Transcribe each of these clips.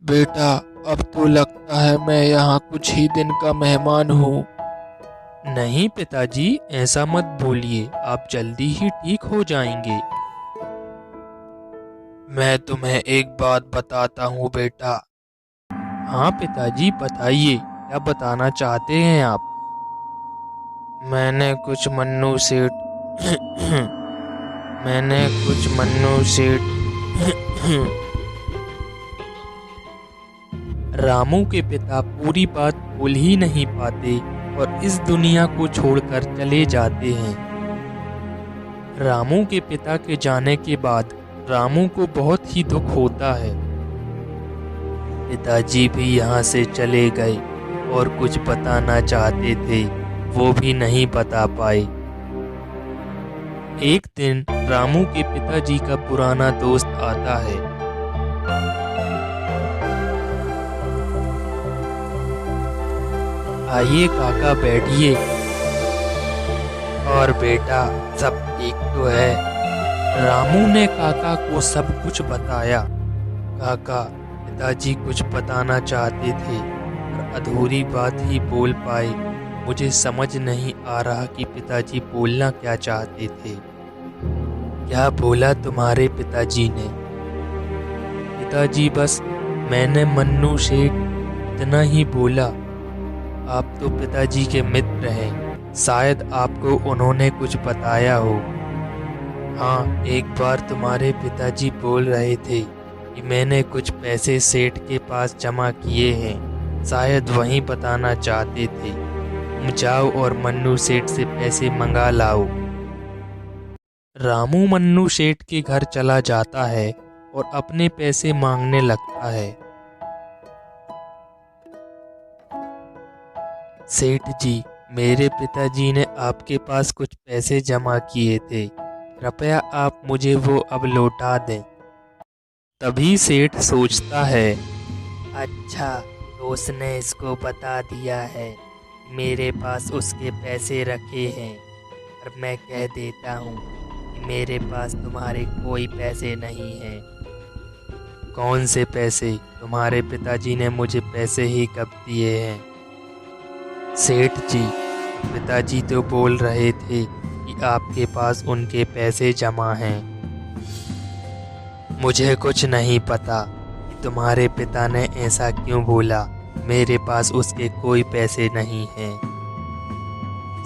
बेटा, अब तो लगता है मैं यहाँ कुछ ही दिन का मेहमान हूँ। नहीं पिताजी, ऐसा मत बोलिए। आप जल्दी ही ठीक हो जाएंगे। मैं तुम्हें एक बात बताता हूँ बेटा। हाँ पिताजी, बताइए, क्या बताना चाहते हैं आप? मैंने कुछ मन्नू सेठ मैंने कुछ मन्नू सेठ रामू के पिता पूरी बात बोल ही नहीं पाते और इस दुनिया को छोड़कर चले जाते हैं। रामू के पिता के जाने के बाद रामू को बहुत ही दुख होता है। पिताजी भी यहाँ से चले गए और कुछ बताना चाहते थे, वो भी नहीं बता पाए। एक दिन रामू के पिताजी का पुराना दोस्त आता है। आइए काका, बैठिए। और बेटा, सब ठीक तो है? रामू ने काका को सब कुछ बताया। काका, पिताजी कुछ बताना चाहते थे पर अधूरी बात ही बोल पाए। मुझे समझ नहीं आ रहा कि पिताजी बोलना क्या चाहते थे। क्या बोला तुम्हारे पिताजी ने? पिताजी बस मैंने मन्नू सेठ इतना ही बोला। आप तो पिताजी के मित्र हैं, शायद आपको उन्होंने कुछ बताया हो। हाँ, एक बार तुम्हारे पिताजी बोल रहे थे कि मैंने कुछ पैसे सेठ के पास जमा किए हैं, शायद वहीं बताना चाहते थे। तुम जाओ और मन्नू सेठ से पैसे मंगा लाओ। रामू मन्नू सेठ के घर चला जाता है और अपने पैसे मांगने लगता है। सेठ जी, मेरे पिताजी ने आपके पास कुछ पैसे जमा किए थे, कृपया आप मुझे वो अब लौटा दें। तभी सेठ सोचता है, अच्छा, तो उसने इसको बता दिया है मेरे पास उसके पैसे रखे हैं, और मैं कह देता हूँ कि मेरे पास तुम्हारे कोई पैसे नहीं हैं। कौन से पैसे? तुम्हारे पिताजी ने मुझे पैसे ही कब दिए हैं? सेठ जी, पिताजी तो बोल रहे थे कि आपके पास उनके पैसे जमा हैं। मुझे कुछ नहीं पता कि तुम्हारे पिता ने ऐसा क्यों बोला। मेरे पास उसके कोई पैसे नहीं हैं।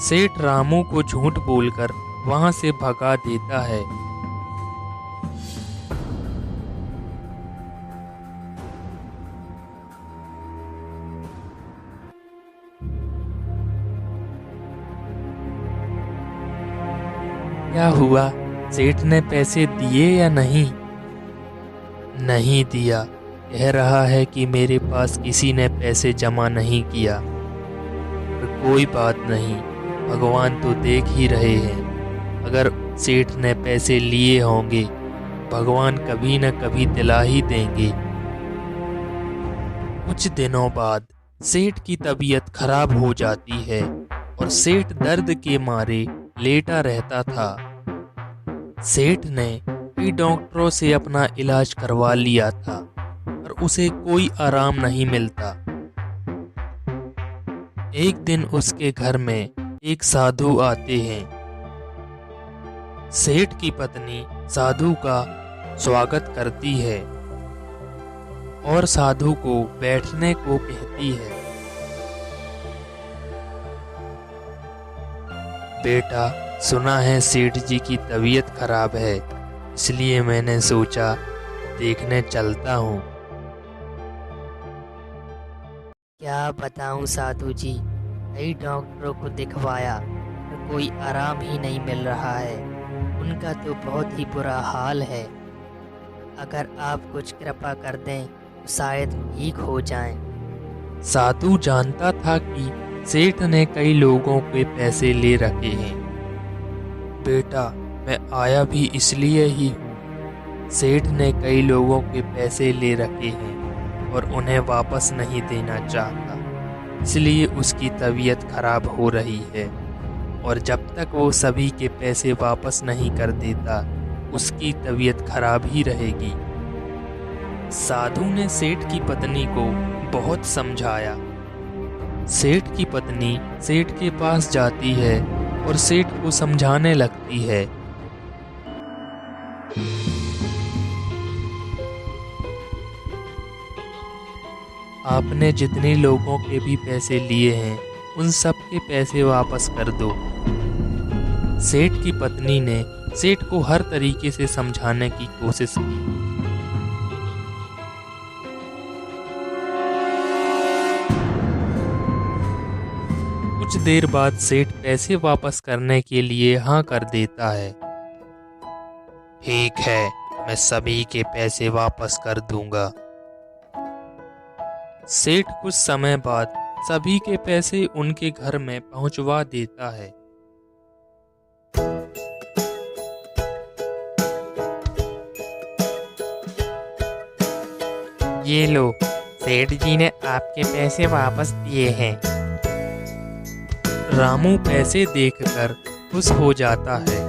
सेठ रामू को झूठ बोलकर वहां से भगा देता है। क्या हुआ? सेठ ने पैसे दिए या नहीं? नहीं दिया। कह रहा है कि मेरे पास किसी ने पैसे जमा नहीं किया। पर कोई बात नहीं, भगवान तो देख ही रहे हैं। अगर सेठ ने पैसे लिए होंगे, भगवान कभी न कभी दिला ही देंगे। कुछ दिनों बाद सेठ की तबीयत खराब हो जाती है और सेठ दर्द के मारे लेटा रहता था। सेठ ने कई डॉक्टरों से अपना इलाज करवा लिया था पर उसे कोई आराम नहीं मिलता। एक दिन उसके घर में एक साधु आते हैं। सेठ की पत्नी साधु का स्वागत करती है और साधु को बैठने को कहती है। बेटा, सुना है सेठ जी की तबीयत खराब है, इसलिए मैंने सोचा देखने चलता हूँ। क्या बताऊं साधु जी, कई डॉक्टरों को दिखवाया पर कोई आराम ही नहीं मिल रहा है। उनका तो बहुत ही बुरा हाल है। अगर आप कुछ कृपा कर दें तो शायद ठीक हो जाएं। साधु जानता था कि सेठ ने कई लोगों के पैसे ले रखे हैं। बेटा, मैं आया भी इसलिए ही हूँ। सेठ ने कई लोगों के पैसे ले रखे हैं और उन्हें वापस नहीं देना चाहता, इसलिए उसकी तबीयत खराब हो रही है। और जब तक वो सभी के पैसे वापस नहीं कर देता, उसकी तबीयत खराब ही रहेगी। साधु ने सेठ की पत्नी को बहुत समझाया। सेठ की पत्नी सेठ के पास जाती है और सेठ को समझाने लगती है। आपने जितने लोगों के भी पैसे लिए हैं उन सब के पैसे वापस कर दो। सेठ की पत्नी ने सेठ को हर तरीके से समझाने की कोशिश की। कुछ देर बाद सेठ पैसे वापस करने के लिए हाँ कर देता है। ठीक है, मैं सभी के पैसे वापस कर दूंगा। सेठ कुछ समय बाद सभी के पैसे उनके घर में पहुंचवा देता है। ये लो, सेठ जी ने आपके पैसे वापस दिए हैं। रामू पैसे देखकर खुश हो जाता है।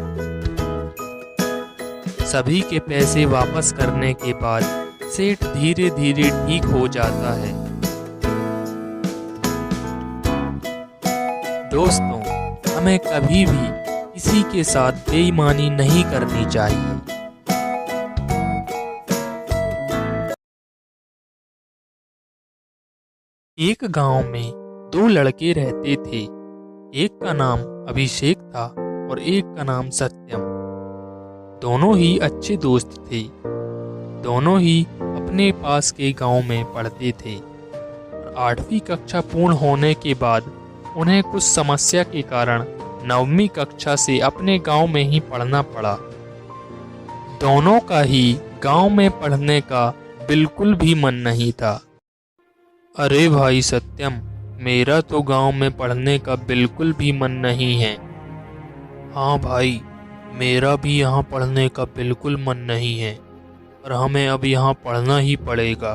सभी के पैसे वापस करने के बाद सेठ धीरे धीरे ठीक हो जाता है। दोस्तों, हमें कभी भी किसी के साथ बेईमानी नहीं करनी चाहिए। एक गांव में दो लड़के रहते थे। एक का नाम अभिषेक था और एक का नाम सत्यम। दोनों ही अच्छे दोस्त थे। दोनों ही अपने पास के गांव में पढ़ते थे। 8वीं कक्षा पूर्ण होने के बाद उन्हें कुछ समस्या के कारण 9वीं कक्षा से अपने गांव में ही पढ़ना पड़ा। दोनों का ही गांव में पढ़ने का बिल्कुल भी मन नहीं था। अरे भाई सत्यम, मेरा तो गांव में पढ़ने का बिल्कुल भी मन नहीं है। हाँ भाई, मेरा भी यहाँ पढ़ने का बिल्कुल मन नहीं है, पर हमें अब यहाँ पढ़ना ही पड़ेगा।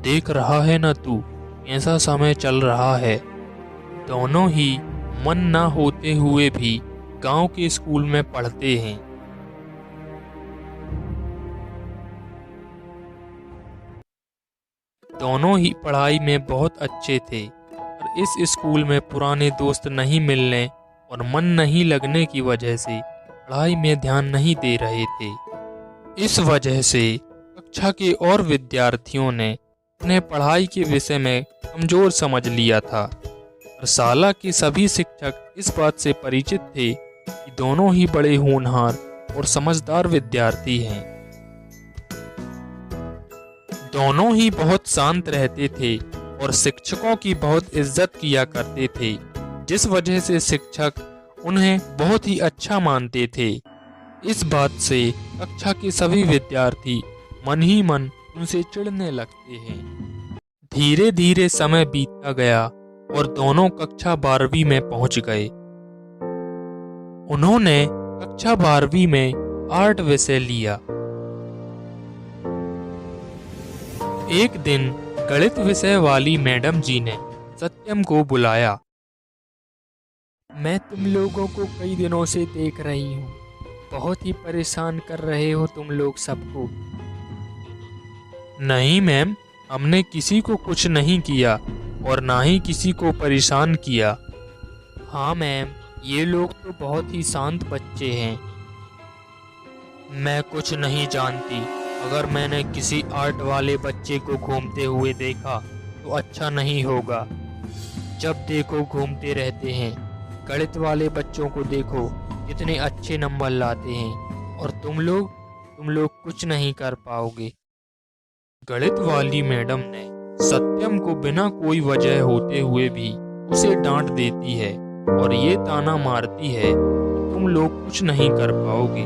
देख रहा है ना तू, ऐसा समय चल रहा है। दोनों ही मन ना होते हुए भी गांव के स्कूल में पढ़ते हैं। दोनों ही पढ़ाई में बहुत अच्छे थे, पर इस स्कूल में पुराने दोस्त नहीं मिलने और मन नहीं लगने की वजह से पढ़ाई में ध्यान नहीं दे रहे थे। इस वजह से कक्षा के और विद्यार्थियों ने उन्हें पढ़ाई के विषय में कमजोर समझ लिया था। और शाला के सभी शिक्षक इस बात से परिचित थे कि दोनों ही बड़े होनहार और समझदार विद्यार्थी हैं। दोनों ही बहुत शांत रहते थे और शिक्षकों की बहुत इज्जत किया करते थे, जिस वजह से शिक्षक उन्हें बहुत ही अच्छा मानते थे। इस बात से कक्षा के सभी विद्यार्थी मन ही मन उनसे चिढ़ने लगते हैं। धीरे धीरे समय बीतता गया और दोनों कक्षा 12वीं में पहुंच गए। उन्होंने कक्षा 12वीं में आर्ट विषय लिया। एक दिन गणित विषय वाली मैडम जी ने सत्यम को बुलाया। मैं तुम लोगों को कई दिनों से देख रही हूँ, बहुत ही परेशान कर रहे हो तुम लोग सबको। नहीं मैम, हमने किसी को कुछ नहीं किया और ना ही किसी को परेशान किया। हाँ मैम, ये लोग तो बहुत ही शांत बच्चे हैं। मैं कुछ नहीं जानती। अगर मैंने किसी आर्ट वाले बच्चे को घूमते हुए देखा तो अच्छा नहीं होगा। जब देखो घूमते रहते हैं। गणित वाले बच्चों को देखो कितने अच्छे नंबर लाते हैं, और तुम लोग कुछ नहीं कर पाओगे। गणित वाली मैडम ने सत्यम को बिना कोई वजह होते हुए भी उसे डांट देती है और ये ताना मारती है कि तुम लोग कुछ नहीं कर पाओगे।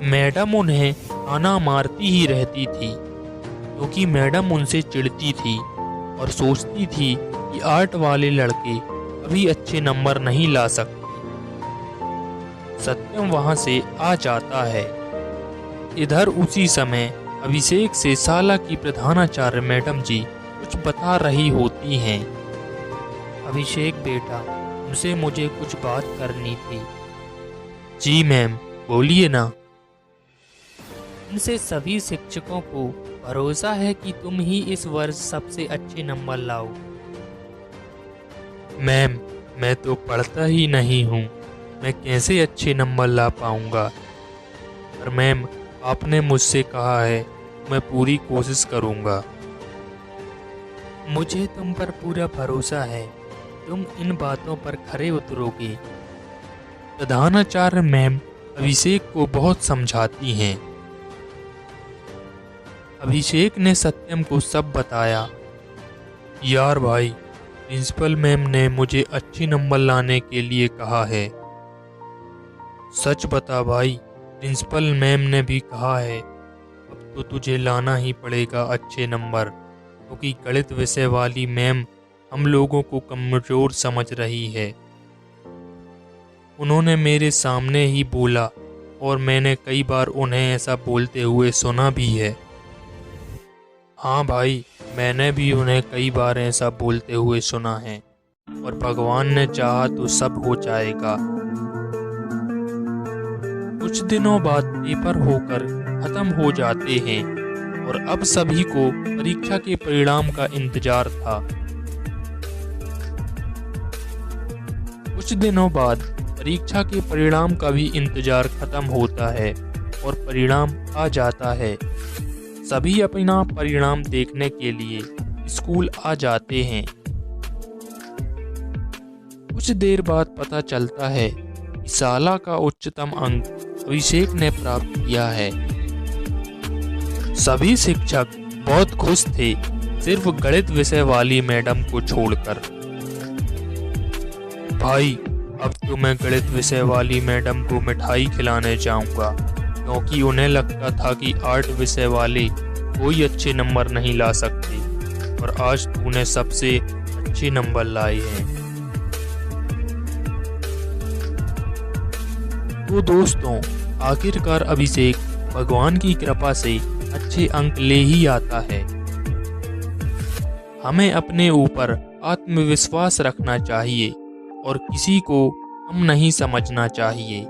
मैडम उन्हें ताना मारती ही रहती थी, क्योंकि मैडम उनसे चिढ़ती थी और सोचती थी कि आर्ट वाले लड़के कभी अच्छे नंबर नहीं ला सकते। सत्यम वहां से आ जाता है। इधर उसी समय अभिषेक से शाला की प्रधानाचार्य मैडम जी कुछ बता रही होती हैं। अभिषेक बेटा, तुमसे मुझे कुछ बात करनी थी। जी मैम, बोलिए ना। उनसे सभी शिक्षकों को भरोसा है कि तुम ही इस वर्ष सबसे अच्छे नंबर लाओ। मैम, मैं तो पढ़ता ही नहीं हूँ, मैं कैसे अच्छे नंबर ला पाऊँगा। पर मैम, आपने मुझसे कहा है, मैं पूरी कोशिश करूँगा। मुझे तुम पर पूरा भरोसा है, तुम इन बातों पर खरे उतरोगे। प्रधानाचार्य मैम अभिषेक को बहुत समझाती हैं। अभिषेक ने सत्यम को सब बताया। यार भाई, प्रिंसिपल मैम ने मुझे अच्छे नंबर लाने के लिए कहा है। सच बता भाई, प्रिंसिपल मैम ने भी कहा है अब तो तुझे लाना ही पड़ेगा अच्छे नंबर, क्योंकि गणित विषय वाली मैम हम लोगों को कमजोर समझ रही है। उन्होंने मेरे सामने ही बोला और मैंने कई बार उन्हें ऐसा बोलते हुए सुना भी है। हाँ भाई, मैंने भी उन्हें कई बार ऐसा बोलते हुए सुना है, और भगवान ने चाहा तो सब हो जाएगा। कुछ दिनों बाद पेपर होकर खत्म हो जाते हैं और अब सभी को परीक्षा के परिणाम का इंतजार था। कुछ दिनों बाद परीक्षा के परिणाम का भी इंतजार खत्म होता है और परिणाम आ जाता है। सभी अपना परिणाम देखने के लिए स्कूल आ जाते हैं। कुछ देर बाद पता चलता है कि साला का उच्चतम अंक अभिषेक ने प्राप्त किया है। सभी शिक्षक बहुत खुश थे, सिर्फ गणित विषय वाली मैडम को छोड़कर। भाई, अब तो मैं गणित विषय वाली मैडम को मिठाई खिलाने जाऊंगा, क्योंकि उन्हें लगता था कि आर्ट विषय वाले कोई अच्छे नंबर नहीं ला सकते, और आज तूने सबसे अच्छे नंबर लाए हैं। तो दोस्तों, आखिरकार अभिषेक भगवान की कृपा से अच्छे अंक ले ही आता है। हमें अपने ऊपर आत्मविश्वास रखना चाहिए और किसी को कम नहीं समझना चाहिए।